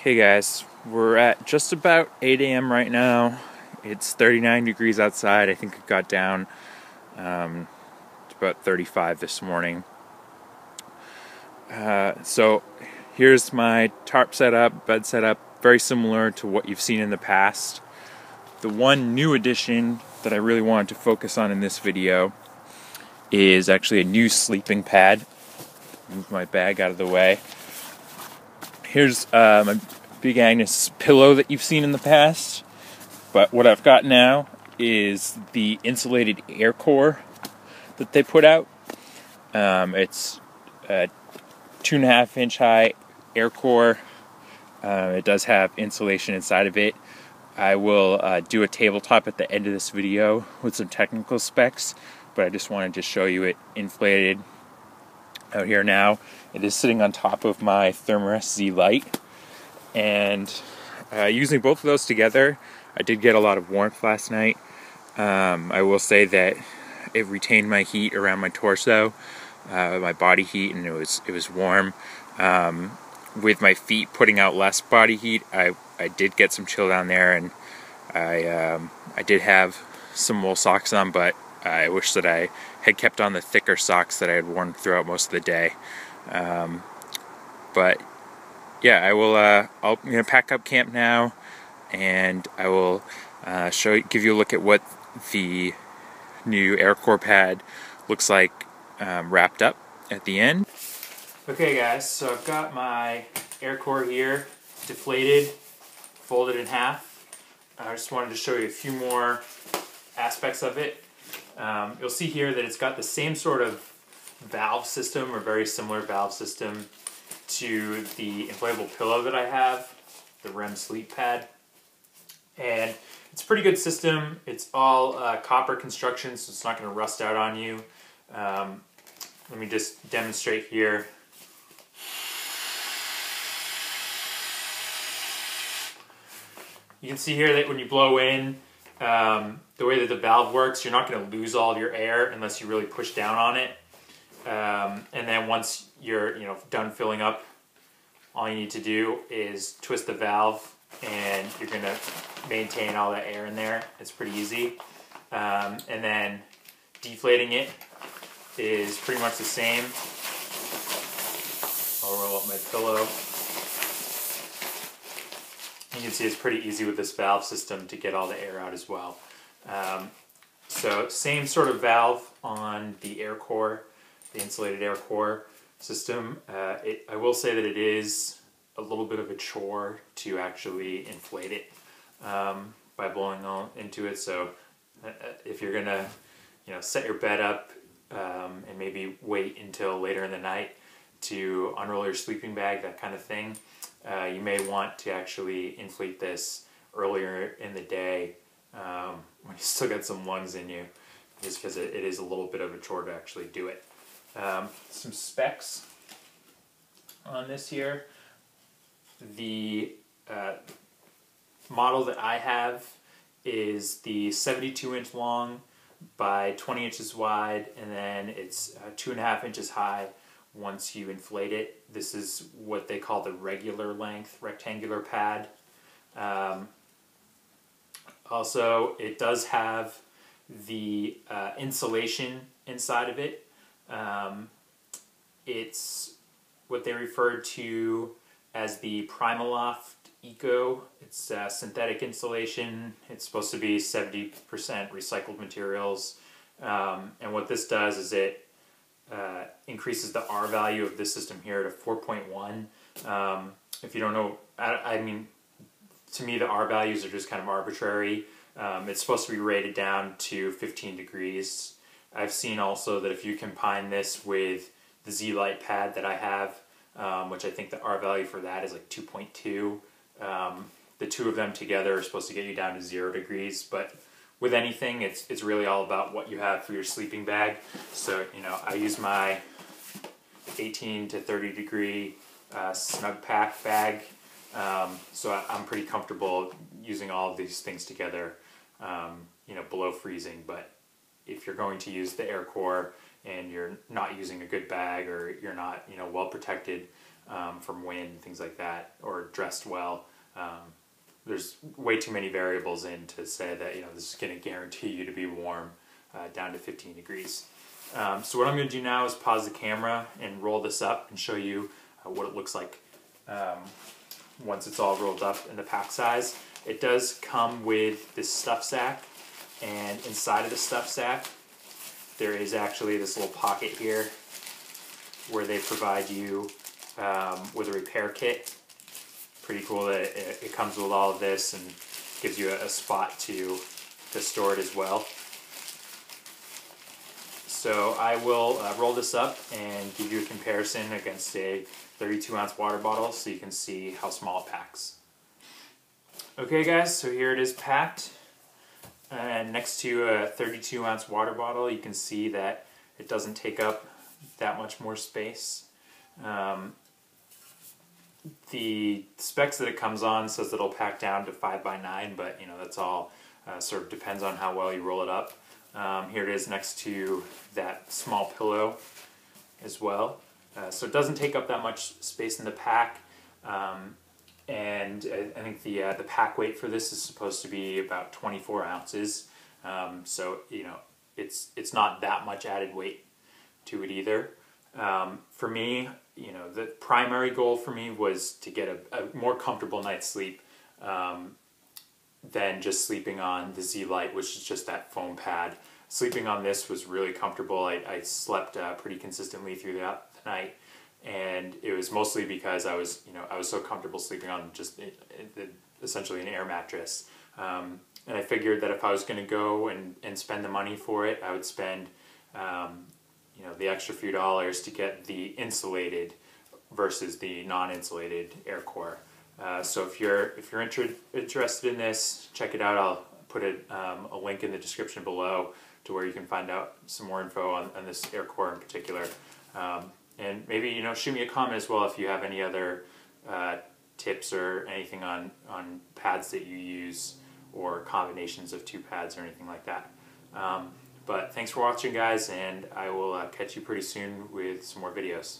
Hey guys, we're at just about 8 a.m. right now. It's 39 degrees outside. I think it got down to about 35 this morning. So here's my tarp setup, bed setup, very similar to what you've seen in the past. The one new addition that I really wanted to focus on in this video is actually a new sleeping pad. Move my bag out of the way. Here's my Big Agnes pillow that you've seen in the past, but what I've got now is the Insulated Air Core that they put out. It's a 2.5 inch high air core. It does have insulation inside of it. I will do a tabletop at the end of this video with some technical specs, but I just wanted to show you it inflated out here now. It is sitting on top of my Thermarest Z Lite, and using both of those together, I did get a lot of warmth last night. I will say that it retained my heat around my torso, my body heat, and it was warm. With my feet putting out less body heat, I did get some chill down there, and I did have some wool socks on, but I wish that I had kept on the thicker socks that I had worn throughout most of the day. But yeah, I'll pack up camp now, and I will give you a look at what the new Air Core pad looks like wrapped up at the end. Okay guys, so I've got my Air Core here, deflated, folded in half. I just wanted to show you a few more aspects of it. You'll see here that it's got the same sort of valve system, or very similar valve system, to the inflatable pillow that I have, the REM sleep pad. And it's a pretty good system. It's all copper construction, so it's not going to rust out on you. Let me just demonstrate here. You can see here that when you blow in, the way that the valve works, you're not going to lose all of your air unless you really push down on it. And then once you're done filling up, all you need to do is twist the valve, and you're going to maintain all that air in there. It's pretty easy. And then deflating it is pretty much the same. I'll roll up my pillow. You can see it's pretty easy with this valve system to get all the air out as well. So same sort of valve on the Air Core, the Insulated Air Core system. I will say that it is a little bit of a chore to actually inflate it by blowing into it. So if you're gonna set your bed up and maybe wait until later in the night to unroll your sleeping bag, that kind of thing, you may want to actually inflate this earlier in the day when you still got some lungs in you, just because it is a little bit of a chore to actually do it. Some specs on this here. The model that I have is the 72-inch long by 20 inches wide, and then it's 2.5 inches high once you inflate it. This is what they call the regular length rectangular pad. Also, it does have the insulation inside of it. It's what they refer to as the Primaloft Eco. It's synthetic insulation. It's supposed to be 70% recycled materials. And what this does is it increases the R value of this system here to 4.1. If you don't know, I mean, to me the R values are just kind of arbitrary. It's supposed to be rated down to 15 degrees. I've seen also that if you combine this with the Z Lite pad that I have, which I think the R value for that is like 2.2, the two of them together are supposed to get you down to 0 degrees, but with anything, it's really all about what you have for your sleeping bag. So, I use my 18 to 30 degree snug pack bag, so I'm pretty comfortable using all of these things together, below freezing. But if you're going to use the Air Core and you're not using a good bag, or you're not, well protected, from wind, things like that, or dressed well. There's way too many variables in to say that this is going to guarantee you to be warm down to 15 degrees. So what I'm going to do now is pause the camera and roll this up and show you what it looks like once it's all rolled up in the pack size. It does come with this stuff sack, and inside of the stuff sack there is actually this little pocket here where they provide you with a repair kit. Pretty cool that it comes with all of this and gives you a spot to store it as well. So I will roll this up and give you a comparison against a 32-ounce water bottle so you can see how small it packs. Okay guys, so here it is packed. And next to a 32-ounce water bottle, you can see that it doesn't take up that much more space. The specs that it comes on says that it'll pack down to 5x9, but that's all sort of depends on how well you roll it up. Here it is next to that small pillow as well. So it doesn't take up that much space in the pack. And I think the pack weight for this is supposed to be about 24 ounces. So it's not that much added weight to it either. For me, the primary goal for me was to get a more comfortable night's sleep than just sleeping on the Z-Lite, which is just that foam pad. Sleeping on this was really comfortable. I slept pretty consistently through the night, and it was mostly because I was so comfortable sleeping on just essentially an air mattress. And I figured that if I was going to go and spend the money for it, I would spend the extra few dollars to get the insulated versus the non-insulated Air Core. So if you're interested in this, check it out. I'll put a link in the description below to where you can find out some more info on this Air Core in particular. And maybe shoot me a comment as well if you have any other tips or anything on pads that you use, or combinations of two pads or anything like that. But thanks for watching guys, and I will catch you pretty soon with some more videos.